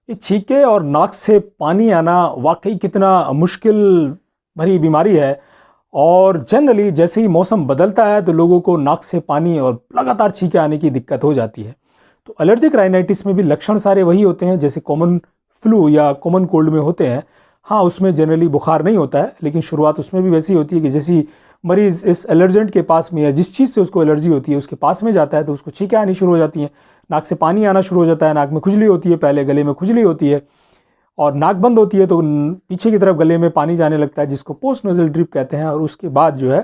ये छींके और नाक से पानी आना वाकई कितना मुश्किल भरी बीमारी है। और जनरली जैसे ही मौसम बदलता है तो लोगों को नाक से पानी और लगातार छींके आने की दिक्कत हो जाती है। तो एलर्जिक राइनाइटिस में भी लक्षण सारे वही होते हैं जैसे कॉमन फ्लू या कॉमन कोल्ड में होते हैं। हाँ, उसमें जनरली बुखार नहीं होता है, लेकिन शुरुआत उसमें भी वैसी होती है कि जैसी मरीज़ इस एलर्जेंट के पास में या जिस चीज़ से उसको एलर्जी होती है उसके पास में जाता है तो उसको छींकें आनी शुरू हो जाती हैं, नाक से पानी आना शुरू हो जाता है, नाक में खुजली होती है, पहले गले में खुजली होती है और नाक बंद होती है तो पीछे की तरफ गले में पानी जाने लगता है जिसको पोस्ट नोजल ड्रिप कहते हैं। और उसके बाद जो है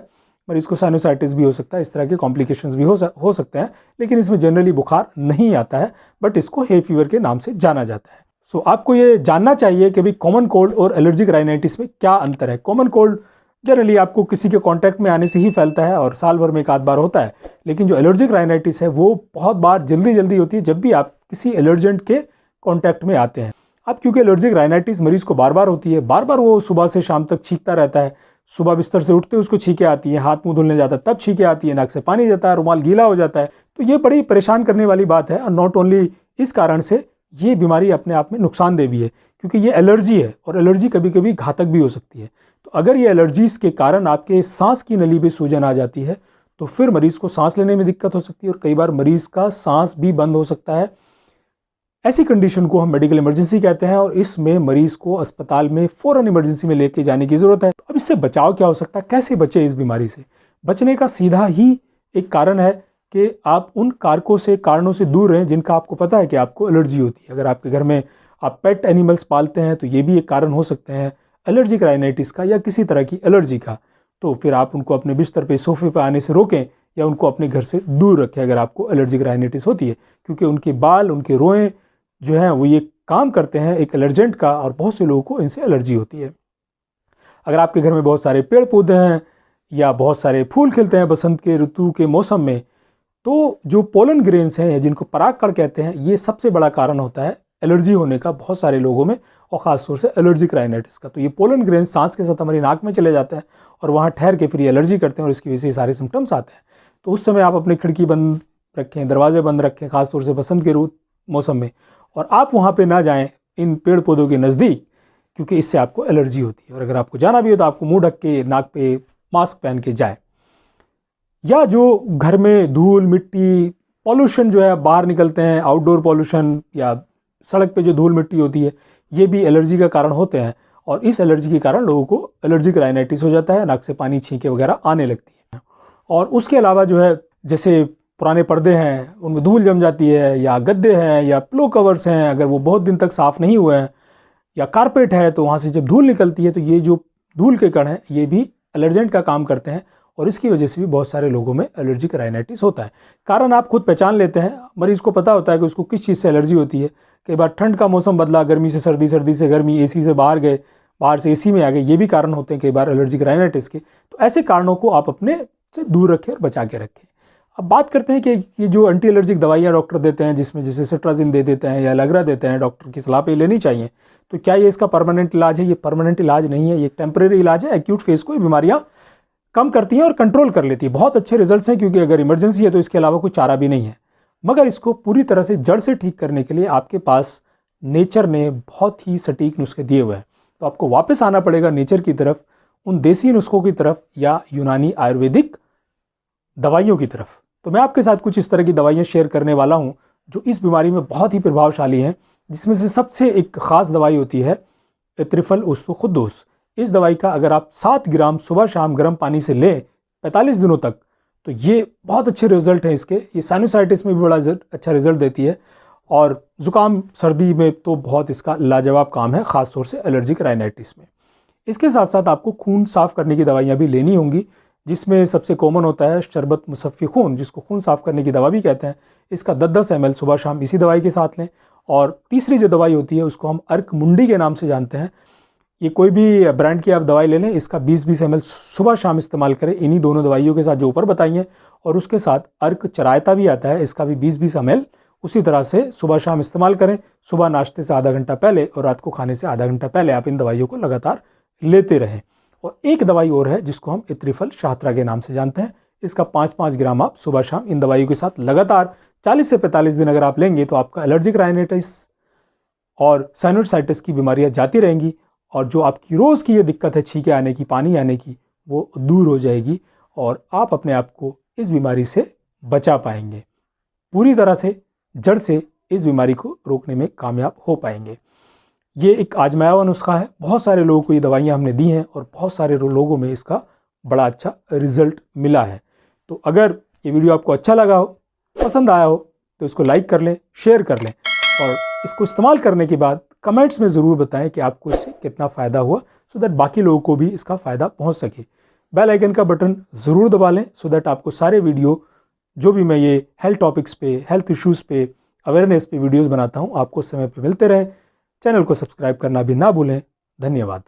मरीज़ को साइनोसाइटिस भी हो सकता है, इस तरह के कॉम्प्लिकेशंस भी हो सकते हैं, लेकिन इसमें जनरली बुखार नहीं आता है, बट इसको हे फीवर के नाम से जाना जाता है। सो आपको ये जानना चाहिए कि भाई कॉमन कोल्ड और एलर्जिक राइनाइटिस में क्या अंतर है। कॉमन कोल्ड जनरली आपको किसी के कांटेक्ट में आने से ही फैलता है और साल भर में एक आध बार होता है, लेकिन जो एलर्जिक राइनाइटिस है वो बहुत बार जल्दी होती है जब भी आप किसी एलर्जेंट के कांटेक्ट में आते हैं। अब क्योंकि एलर्जिक राइनाइटिस मरीज़ को बार बार होती है, बार बार वो सुबह से शाम तक छींकता रहता है, सुबह बिस्तर से उठते उसको छींके आती है, हाथ मुंह धुलने जाता है तब छींके आती है, नाक से पानी जाता है, रुमाल गीला हो जाता है। तो ये बड़ी परेशान करने वाली बात है और नॉट ओनली इस कारण से ये बीमारी अपने आप में नुकसानदेह भी है क्योंकि ये एलर्जी है और एलर्जी कभी कभी घातक भी हो सकती है। तो अगर ये एलर्जीज के कारण आपके सांस की नली में सूजन आ जाती है तो फिर मरीज़ को सांस लेने में दिक्कत हो सकती है और कई बार मरीज़ का सांस भी बंद हो सकता है। ऐसी कंडीशन को हम मेडिकल इमरजेंसी कहते हैं और इसमें मरीज़ को अस्पताल में फ़ौरन इमरजेंसी में लेके जाने की ज़रूरत है। तो अब इससे बचाव क्या हो सकता है, कैसे बचे इस बीमारी से? बचने का सीधा ही एक कारण है कि आप उन कारणों से दूर रहें जिनका आपको पता है कि आपको एलर्जी होती है। अगर आपके घर में आप पेट एनिमल्स पालते हैं तो ये भी एक कारण हो सकते हैं एलर्जिक राइनाइटिस का या किसी तरह की एलर्जी का। तो फिर आप उनको अपने बिस्तर पे सोफे पे आने से रोकें या उनको अपने घर से दूर रखें अगर आपको एलर्जिक राइनाइटिस होती है, क्योंकि उनके बाल, उनके रोएं जो हैं वो ये काम करते हैं एक एलर्जेंट का और बहुत से लोगों को इनसे एलर्जी होती है। अगर आपके घर में बहुत सारे पेड़ पौधे हैं या बहुत सारे फूल खिलते हैं बसंत के ऋतु के मौसम में, तो जो पोलन ग्रेन्स हैं जिनको परागकण कहते हैं, ये सबसे बड़ा कारण होता है एलर्जी होने का बहुत सारे लोगों में और ख़ासतौर से एलर्जिक राइनाइटिस का। तो ये पोलन ग्रेन्स सांस के साथ हमारी नाक में चले जाते हैं और वहाँ ठहर के फिर एलर्जी करते हैं और इसकी वजह से सारे सिम्टम्स आते हैं। तो उस समय आप अपनी खिड़की बंद रखें, दरवाजे बंद रखें, खासतौर से बसंत के मौसम में, और आप वहाँ पे ना जाएं इन पेड़ पौधों के नज़दीक क्योंकि इससे आपको एलर्जी होती है। और अगर आपको जाना भी हो तो आपको मुंह ढक के, नाक पे मास्क पहन के जाए। या जो घर में धूल मिट्टी पॉल्यूशन जो है बाहर निकलते हैं, आउटडोर पॉल्यूशन या सड़क पे जो धूल मिट्टी होती है, ये भी एलर्जी का कारण होते हैं और इस एलर्जी के कारण लोगों को एलर्जिक राइनाइटिस हो जाता है, नाक से पानी छींके वगैरह आने लगती है। और उसके अलावा जो है जैसे पुराने पर्दे हैं उनमें धूल जम जाती है, या गद्दे हैं या पिलो कवर्स हैं अगर वो बहुत दिन तक साफ़ नहीं हुए हैं, या कारपेट है तो वहाँ से जब धूल निकलती है तो ये जो धूल के कण हैं ये भी एलर्जेंट का काम करते हैं और इसकी वजह से भी बहुत सारे लोगों में एलर्जिक राइनाइटिस होता है। कारण आप खुद पहचान लेते हैं, मरीज़ को पता होता है कि उसको किस चीज़ से एलर्जी होती है। कई बार ठंड का मौसम बदला, गर्मी से सर्दी, सर्दी से गर्मी, एसी से बाहर गए, बाहर से एसी में आ गए, ये भी कारण होते हैं कई बार एलर्जिक राइनाइटिस के। तो ऐसे कारणों को आप अपने से दूर रखें और बचा के रखें। अब बात करते हैं कि ये जो एंटी एलर्जिक दवाइयाँ डॉक्टर देते हैं जिसमें जैसे सिट्राजिन दे देते हैं या एलेग्रा देते हैं, डॉक्टर की सलाह पे लेनी चाहिए। तो क्या ये इसका परमानेंट इलाज है? ये परमानेंट इलाज नहीं है, ये टेम्परेरी इलाज है। एक्यूट फेज को ये बीमारियाँ कम करती हैं और कंट्रोल कर लेती है। बहुत अच्छे रिजल्ट्स हैं क्योंकि अगर इमरजेंसी है तो इसके अलावा कोई चारा भी नहीं है। मगर इसको पूरी तरह से जड़ से ठीक करने के लिए आपके पास नेचर ने बहुत ही सटीक नुस्खे दिए हुए हैं। तो आपको वापस आना पड़ेगा नेचर की तरफ, उन देसी नुस्खों की तरफ या यूनानी आयुर्वेदिक दवाइयों की तरफ। तो मैं आपके साथ कुछ इस तरह की दवाइयाँ शेयर करने वाला हूँ जो इस बीमारी में बहुत ही प्रभावशाली हैं, जिसमें से सबसे एक ख़ास दवाई होती है एत्रिफल उस्तो खुद्दूस। इस दवाई का अगर आप 7 ग्राम सुबह शाम गर्म पानी से लें 45 दिनों तक तो ये बहुत अच्छे रिजल्ट हैं इसके। ये साइनोसाइटिस में भी बड़ा अच्छा रिजल्ट देती है और ज़ुकाम सर्दी में तो बहुत इसका लाजवाब काम है, ख़ासतौर से एलर्जिक राइनाइटिस में। इसके साथ साथ आपको खून साफ़ करने की दवाइयाँ भी लेनी होंगी, जिसमें सबसे कॉमन होता है शरबत मुसफ़्फ़ी खून, जिसको खून साफ़ करने की दवा भी कहते हैं। इसका 10-10 ml सुबह शाम इसी दवाई के साथ लें। और तीसरी जो दवाई होती है उसको हम अर्क मुंडी के नाम से जानते हैं। ये कोई भी ब्रांड की आप दवाई ले लें, इसका 20-20 ml सुबह शाम इस्तेमाल करें इन्हीं दोनों दवाइयों के साथ जो ऊपर बताई हैं। और उसके साथ अर्क चरायता भी आता है, इसका भी 20-20 ml उसी तरह से सुबह शाम इस्तेमाल करें। सुबह नाश्ते से आधा घंटा पहले और रात को खाने से आधा घंटा पहले आप इन दवाइयों को लगातार लेते रहें। और एक दवाई और है जिसको हम एत्रिफल शाहतरा के नाम से जानते हैं। इसका 5-5 ग्राम आप सुबह शाम इन दवाइयों के साथ लगातार 40 से 45 दिन अगर आप लेंगे तो आपका एलर्जिक राइनाइटिस और साइनोसाइटिस की बीमारियां जाती रहेंगी और जो आपकी रोज़ की ये दिक्कत है छींके आने की, पानी आने की, वो दूर हो जाएगी और आप अपने आप को इस बीमारी से बचा पाएंगे। पूरी तरह से जड़ से इस बीमारी को रोकने में कामयाब हो पाएंगे। ये एक आजमाया हुआ नुस्खा है, बहुत सारे लोगों को ये दवाइयाँ हमने दी हैं और बहुत सारे लोगों में इसका बड़ा अच्छा रिजल्ट मिला है। तो अगर ये वीडियो आपको अच्छा लगा हो, पसंद आया हो, तो इसको लाइक कर लें, शेयर कर लें और इसको इस्तेमाल करने के बाद कमेंट्स में ज़रूर बताएं कि आपको इससे कितना फ़ायदा हुआ, सो दैट बाकी लोगों को भी इसका फ़ायदा पहुंच सके। बेल आइकन का बटन ज़रूर दबा लें सो दैट आपको सारे वीडियो जो भी मैं ये हेल्थ टॉपिक्स पे, हेल्थ इश्यूज़ पे, अवेयरनेस पे वीडियोज़ बनाता हूँ, आपको समय पे मिलते रहें। चैनल को सब्सक्राइब करना भी ना भूलें। धन्यवाद।